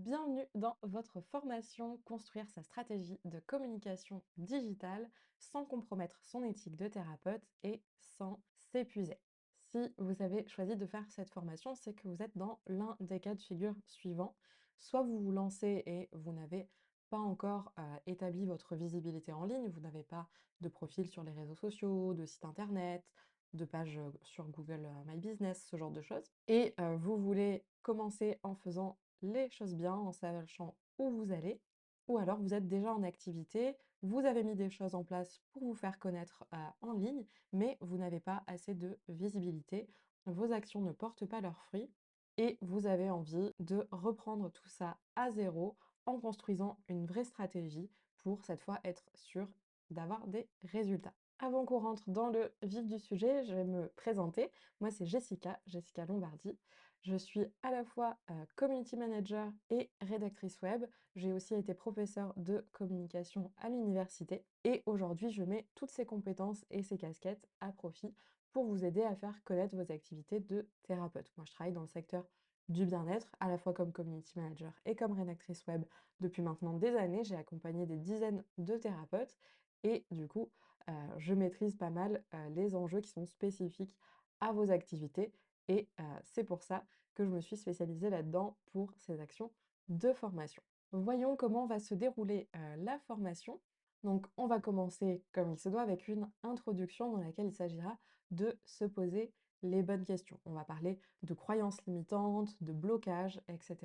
bienvenue dans votre formation Construire sa stratégie de communication digitale sans compromettre son éthique de thérapeute et sans s'épuiser. Si vous avez choisi de faire cette formation, c'est que vous êtes dans l'un des cas de figure suivants. Soit vous vous lancez et vous n'avez pas encore établi votre visibilité en ligne, vous n'avez pas de profil sur les réseaux sociaux, de site internet, de page sur Google My Business, ce genre de choses. Et vous voulez commencer en faisant les choses bien, en sachant où vous allez, ou alors vous êtes déjà en activité, vous avez mis des choses en place pour vous faire connaître en ligne, mais vous n'avez pas assez de visibilité, vos actions ne portent pas leurs fruits, et vous avez envie de reprendre tout ça à zéro en construisant une vraie stratégie pour cette fois être sûr d'avoir des résultats. Avant qu'on rentre dans le vif du sujet, je vais me présenter. Moi, c'est Jessica, Jessica Lombardi. Je suis à la fois community manager et rédactrice web. J'ai aussi été professeure de communication à l'université. Et aujourd'hui, je mets toutes ces compétences et ces casquettes à profit pour vous aider à faire connaître vos activités de thérapeute. Moi, je travaille dans le secteur du bien-être, à la fois comme community manager et comme rédactrice web depuis maintenant des années. J'ai accompagné des dizaines de thérapeutes et du coup, je maîtrise pas mal les enjeux qui sont spécifiques à vos activités et c'est pour ça que je me suis spécialisée là-dedans pour ces actions de formation. Voyons comment va se dérouler la formation. Donc, on va commencer comme il se doit avec une introduction dans laquelle il s'agira de se poser les bonnes questions. On va parler de croyances limitantes, de blocages, etc.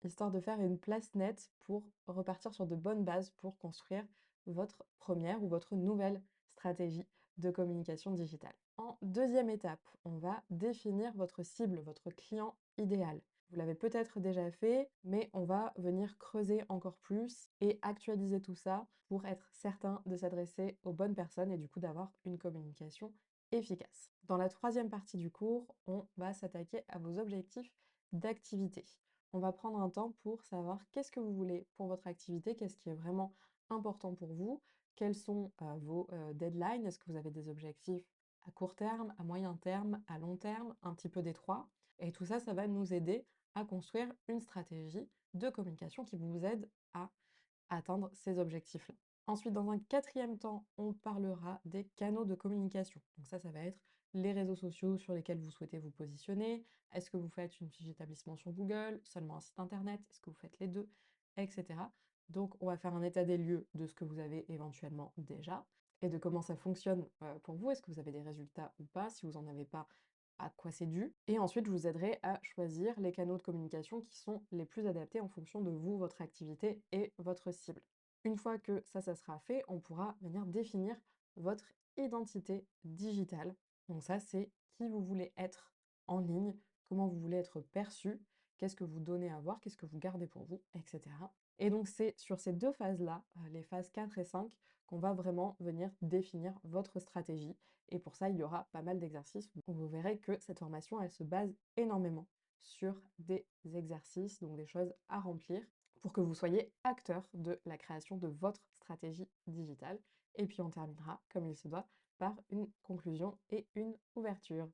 Histoire de faire une place nette pour repartir sur de bonnes bases pour construire votre première ou votre nouvelle stratégie de communication digitale. En deuxième étape, on va définir votre cible, votre client idéal. Vous l'avez peut-être déjà fait, mais on va venir creuser encore plus et actualiser tout ça pour être certain de s'adresser aux bonnes personnes et du coup d'avoir une communication efficace. Dans la troisième partie du cours, on va s'attaquer à vos objectifs d'activité. On va prendre un temps pour savoir qu'est-ce que vous voulez pour votre activité, qu'est-ce qui est vraiment important pour vous, quels sont vos deadlines, est-ce que vous avez des objectifs à court terme, à moyen terme, à long terme, un petit peu des trois. Et tout ça, ça va nous aider à construire une stratégie de communication qui vous aide à atteindre ces objectifs-là. Ensuite, dans un quatrième temps, on parlera des canaux de communication. Donc ça va être les réseaux sociaux sur lesquels vous souhaitez vous positionner. Est-ce que vous faites une fiche d'établissement sur Google, seulement un site internet? Est-ce que vous faites les deux? Etc. Donc, on va faire un état des lieux de ce que vous avez éventuellement déjà et de comment ça fonctionne pour vous. Est-ce que vous avez des résultats ou pas? Si vous n'en avez pas, à quoi c'est dû. Et ensuite, je vous aiderai à choisir les canaux de communication qui sont les plus adaptés en fonction de vous, votre activité et votre cible. Une fois que ça sera fait, on pourra venir définir votre identité digitale. Donc ça, c'est qui vous voulez être en ligne, comment vous voulez être perçu, qu'est-ce que vous donnez à voir, qu'est-ce que vous gardez pour vous, etc. Et donc c'est sur ces deux phases-là, les phases 4 et 5, qu'on va vraiment venir définir votre stratégie. Et pour ça, il y aura pas mal d'exercices où vous verrez que cette formation, elle se base énormément sur des exercices, donc des choses à remplir pour que vous soyez acteur de la création de votre stratégie digitale. Et puis on terminera, comme il se doit, par une conclusion et une ouverture.